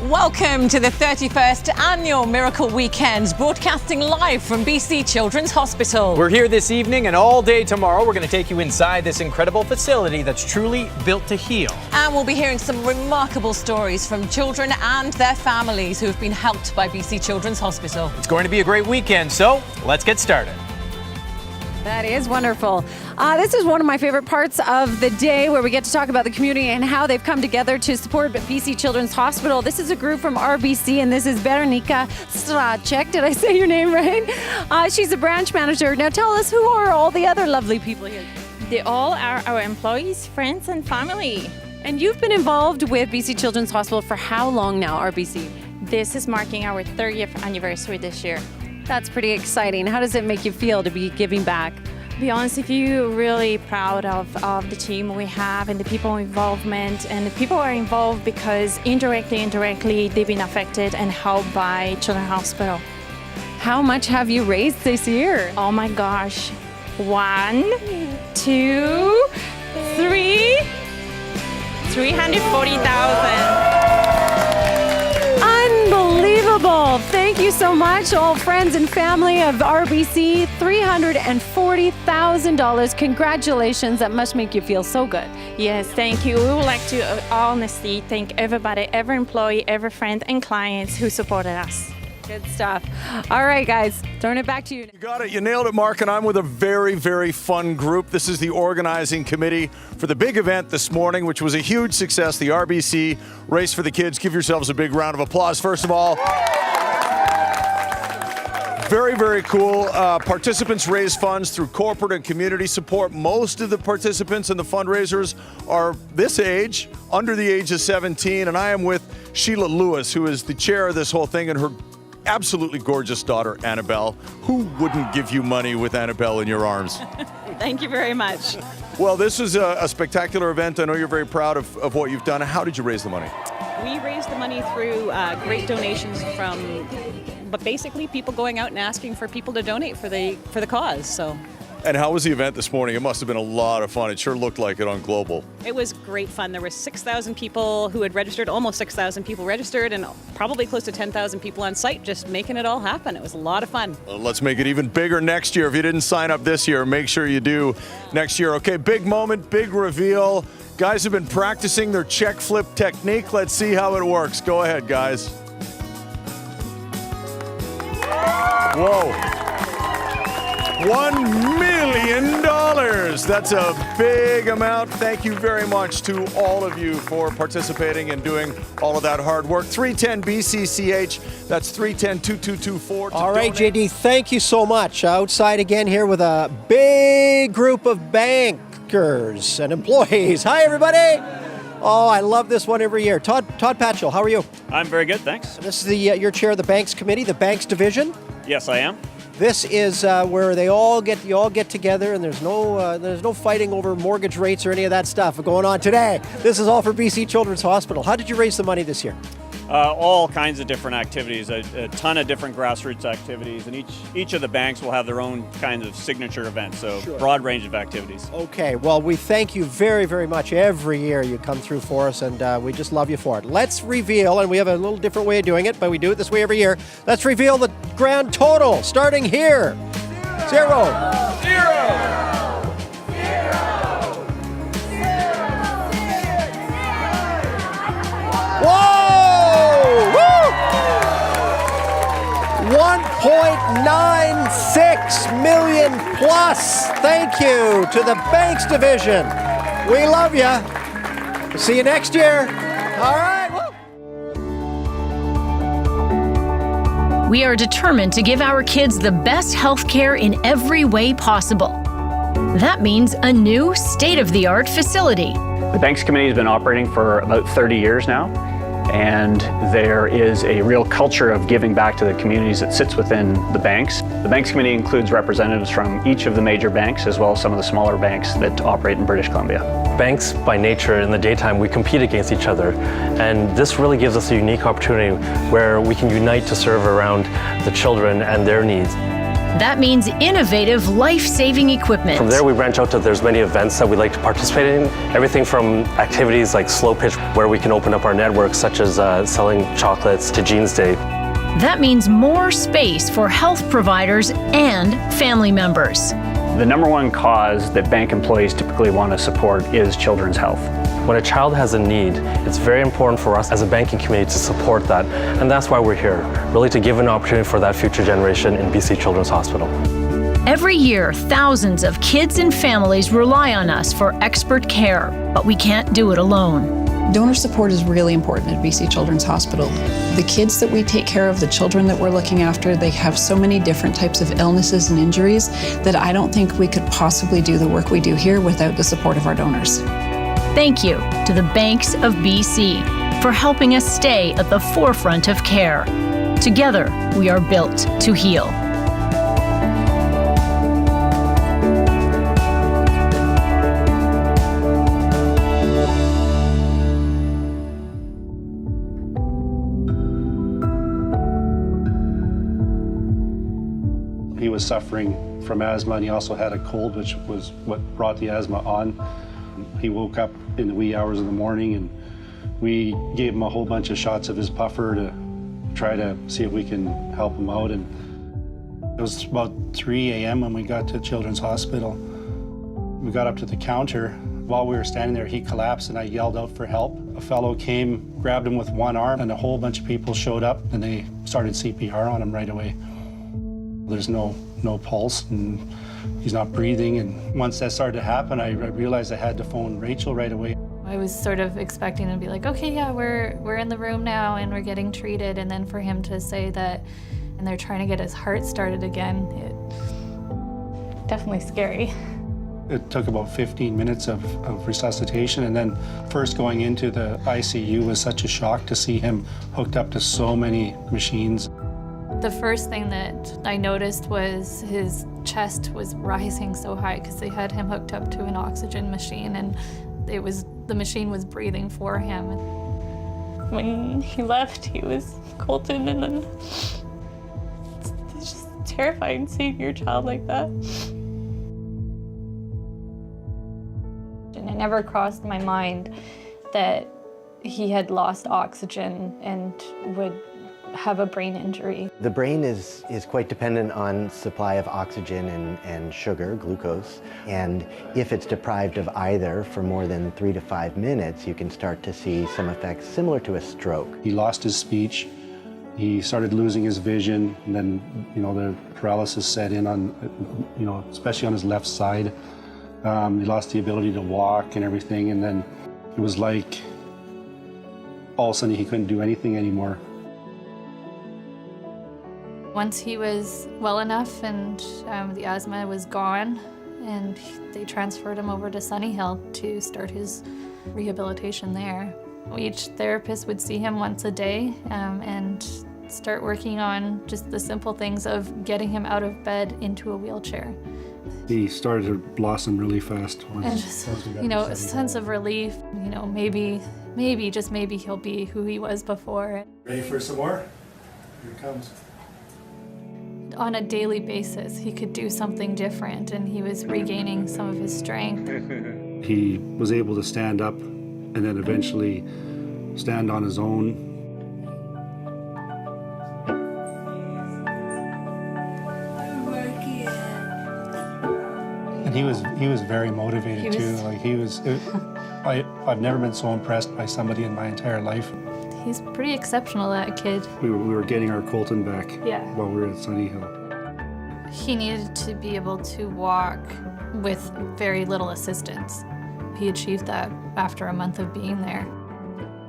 Welcome to the 31st Annual Miracle Weekend, broadcasting live from BC Children's Hospital. We're here this evening and all day tomorrow. We're going to take you inside this incredible facility that's truly built to heal. And we'll be hearing some remarkable stories from children and their families who have been helped by BC Children's Hospital. It's going to be a great weekend, so let's get started. That is wonderful. This is one of my favorite parts of the day where we get to talk about the community and how they've come together to support BC Children's Hospital. This is a group from RBC, and this is Veronika Stracek. Did I say your name right? She's a branch manager. Now tell us, who are all the other lovely people here? They all are our employees, friends, and family. And you've been involved with BC Children's Hospital for how long now, RBC? This is marking our 30th anniversary this year. That's pretty exciting. How does it make you feel to be giving back? To be honest with you, really proud of the team we have and the people involvement. And the people are involved because indirectly, they've been affected and helped by Children's Hospital. How much have you raised this year? Oh my gosh. 1, 2, 3, 340,000. Unbelievable. Thank you so much, all friends and family of RBC. $340,000. Congratulations. That must make you feel so good. Yes, thank you. We would like to honestly thank everybody, every employee, every friend and clients who supported us. Good stuff. All right, guys, throwing it back to you. You got it. You nailed it, Mark. And I'm with a very, very fun group. This is the organizing committee for the big event this morning, which was a huge success, the RBC Race for the Kids. Give yourselves a big round of applause, first of all. Very, very cool. Participants raise funds through corporate and community support. Most of the participants and the fundraisers are this age, under the age of 17. And I am with Sheila Lewis, who is the chair of this whole thing, and her absolutely gorgeous daughter, Annabelle. Who wouldn't give you money with Annabelle in your arms? Thank you very much. Well, this is a spectacular event. I know you're very proud of what you've done. How did you raise the money? We raised the money through great donations from, but basically people going out and asking for people to donate for the cause. So. And how was the event this morning? It must have been a lot of fun. It sure looked like it on Global. It was great fun. There were 6,000 people who had registered, almost 6,000 people registered, and probably close to 10,000 people on site just making it all happen. It was a lot of fun. Let's make it even bigger next year. If you didn't sign up this year, make sure you do next year. Okay, big moment, big reveal. Guys have been practicing their check flip technique. Let's see how it works. Go ahead, guys. Whoa. $1 million. That's a big amount. Thank you very much to all of you for participating and doing all of that hard work. 310 BCCH. That's 310-2224. All right, JD, thank you so much. Outside again here with a big group of bankers and employees. Hi, everybody. Oh, I love this one every year. Todd Patchell, how are you? I'm very good, thanks. This is you're chair of the Banks Committee, the Banks Division. Yes, I am. This is where you all get together, and there's no fighting over mortgage rates or any of that stuff going on today. This is all for BC Children's Hospital. How did you raise the money this year? All kinds of different activities, a ton of different grassroots activities, and each of the banks will have their own kinds of signature events, so sure. Broad range of activities. Okay, well, we thank you very, very much. Every year you come through for us, and we just love you for it. Let's reveal, and we have a little different way of doing it, but we do it this way every year. Let's reveal the grand total, starting here. Zero. Whoa! 1.96 million plus. Thank you to the Banks Division. We love you. See you next year. All right. Woo. We are determined to give our kids the best health care in every way possible. That means a new state-of-the-art facility. The Banks Committee has been operating for about 30 years now. And there is a real culture of giving back to the communities that sits within the banks. The Banks Committee includes representatives from each of the major banks, as well as some of the smaller banks that operate in British Columbia. Banks, by nature, in the daytime, we compete against each other. And this really gives us a unique opportunity where we can unite to serve around the children and their needs. That means innovative, life-saving equipment. From there, we branch out to there's many events that we like to participate in. Everything from activities like slow pitch, where we can open up our network, such as selling chocolates, to Jeans Day. That means more space for health providers and family members. The number one cause that bank employees typically want to support is children's health. When a child has a need, it's very important for us as a banking community to support that, and that's why we're here, really to give an opportunity for that future generation in BC Children's Hospital. Every year, thousands of kids and families rely on us for expert care, but we can't do it alone. Donor support is really important at BC Children's Hospital. The kids that we take care of, the children that we're looking after, they have so many different types of illnesses and injuries that I don't think we could possibly do the work we do here without the support of our donors. Thank you to the Banks of BC for helping us stay at the forefront of care. Together, we are built to heal. He was suffering from asthma, and he also had a cold, which was what brought the asthma on. He woke up in the wee hours of the morning, and we gave him a whole bunch of shots of his puffer to try to see if we can help him out. And it was about 3 a.m. when we got to Children's Hospital. We got up to the counter. While we were standing there, he collapsed, and I yelled out for help. A fellow came, grabbed him with one arm, and a whole bunch of people showed up, and they started CPR on him right away. There's no pulse, and he's not breathing. And once that started to happen, I realized I had to phone Rachel right away. I was sort of expecting to be like, okay, yeah, we're in the room now and we're getting treated. And then for him to say that, and they're trying to get his heart started again, definitely scary. It took about 15 minutes of resuscitation, and then first going into the ICU was such a shock to see him hooked up to so many machines. The first thing that I noticed was his chest was rising so high because they had him hooked up to an oxygen machine, and the machine was breathing for him. When he left, he was Colton, and then it's just terrifying seeing your child like that. And it never crossed my mind that he had lost oxygen and would have a brain injury. The brain is quite dependent on supply of oxygen and sugar, glucose, and if it's deprived of either for more than 3 to 5 minutes, you can start to see some effects similar to a stroke. He lost his speech, he started losing his vision, and then, the paralysis set in on, especially on his left side. He lost the ability to walk and everything, and then it was like all of a sudden he couldn't do anything anymore. Once he was well enough and the asthma was gone, and they transferred him over to Sunny Hill to start his rehabilitation there. Each therapist would see him once a day and start working on just the simple things of getting him out of bed into a wheelchair. He started to blossom really fast. And just, a sense of relief, maybe, just maybe he'll be who he was before. Ready for some more? Here it comes. On a daily basis, he could do something different, and he was regaining some of his strength. He was able to stand up and then eventually stand on his own. And he was very motivated too. I've never been so impressed by somebody in my entire life. He's pretty exceptional, that kid. We were getting our Colton back while we were at Sunny Hill. He needed to be able to walk with very little assistance. He achieved that after a month of being there.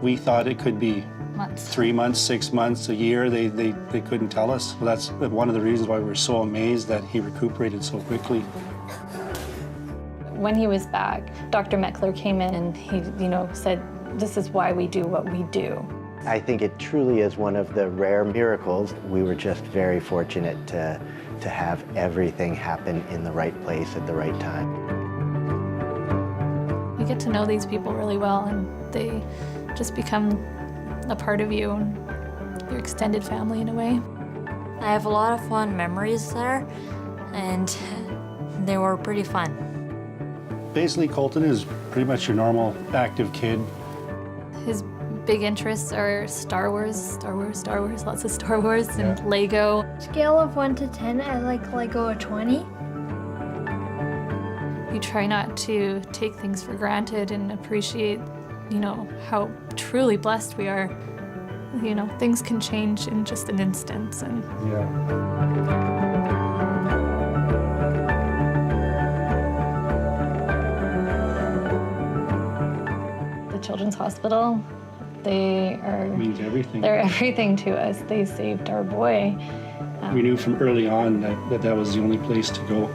We thought it could be months. 3 months, 6 months, a year. They couldn't tell us. Well, that's one of the reasons why we're so amazed that he recuperated so quickly. When he was back, Dr. Meckler came in and he, said, "This is why we do what we do." I think it truly is one of the rare miracles. We were just very fortunate to have everything happen in the right place at the right time. You get to know these people really well, and they just become a part of you and your extended family in a way. I have a lot of fond memories there. and they were pretty fun. Basically, Colton is pretty much your normal active kid. His big interests are Star Wars, lots of Star Wars, and Lego. Scale of 1 to 10, I like Lego a 20. We try not to take things for granted and appreciate, how truly blessed we are. Things can change in just an instant. And The Children's Hospital, means everything. they're everything to us. They saved our boy. We knew from early on that was the only place to go.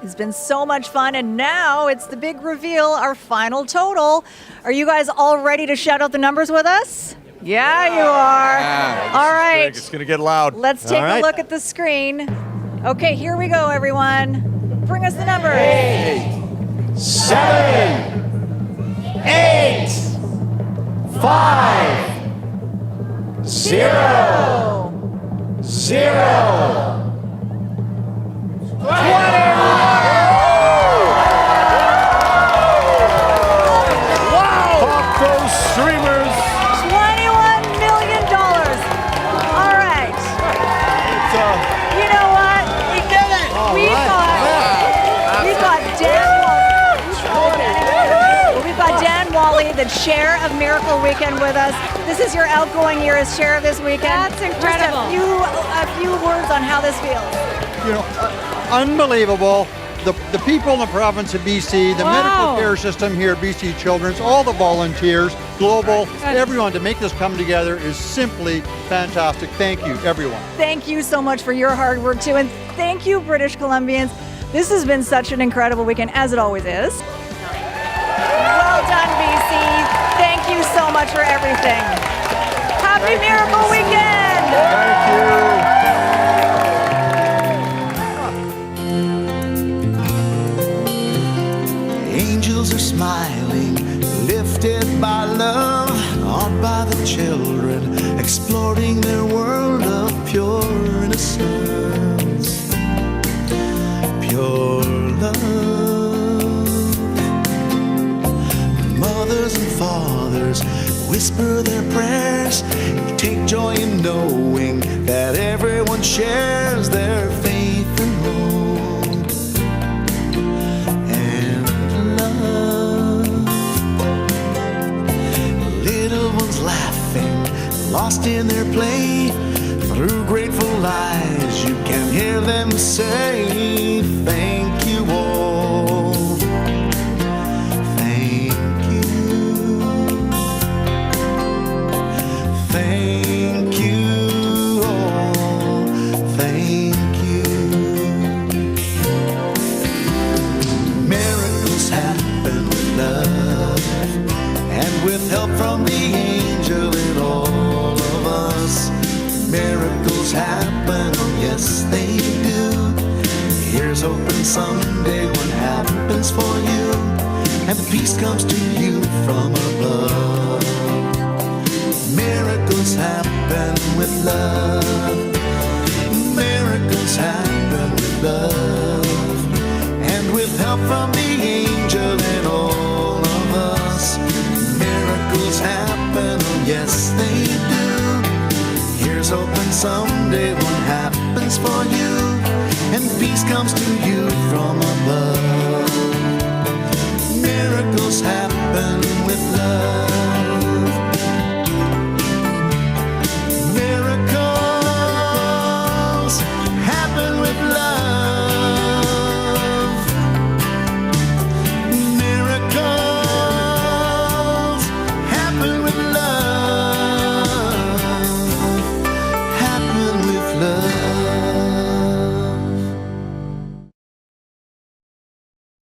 It's been so much fun, and now it's the big reveal, our final total. Are you guys all ready to shout out the numbers with us? Yeah, you are. All right. It's going to get loud. Let's take a look at the screen. Okay, here we go, everyone. Bring us the numbers. 7, 8, 5, 0, 0. 20! Pop those streamers. $21 million. All right. You know what? We did it. We've got Dan Wally, the chair of Miracle Weekend, with us. This is your outgoing year as chair of this weekend. That's incredible. Just a few words on how this feels. Unbelievable. The people in the province of BC, the medical care system here at BC Children's, all the volunteers, global, everyone to make this come together is simply fantastic. Thank you, everyone. Thank you so much for your hard work, too. And thank you, British Columbians. This has been such an incredible weekend, as it always is. Well done, BC. Thank you so much for everything. Happy Miracle Weekend. Thank you. Angels are smiling, lifted by love, awed by the children, exploring their world of pure innocence, pure love. Mothers and fathers whisper their prayers, take joy in knowing that everyone shares their faith and hope. Laughing, lost in their play, through grateful eyes you can hear them say, thank you all, thank you, thank you all, thank you. Miracles happen with love and with help from the angel in all of us. Miracles happen, oh yes they do. Here's hoping someday what happens for you, and peace comes to you from above. Miracles happen with love. Miracles happen with love, and with help from the angel in all of us. Miracles happen, oh yes they do. Here's hoping someday what happens for you, and peace comes to you from above. Miracles happen with love.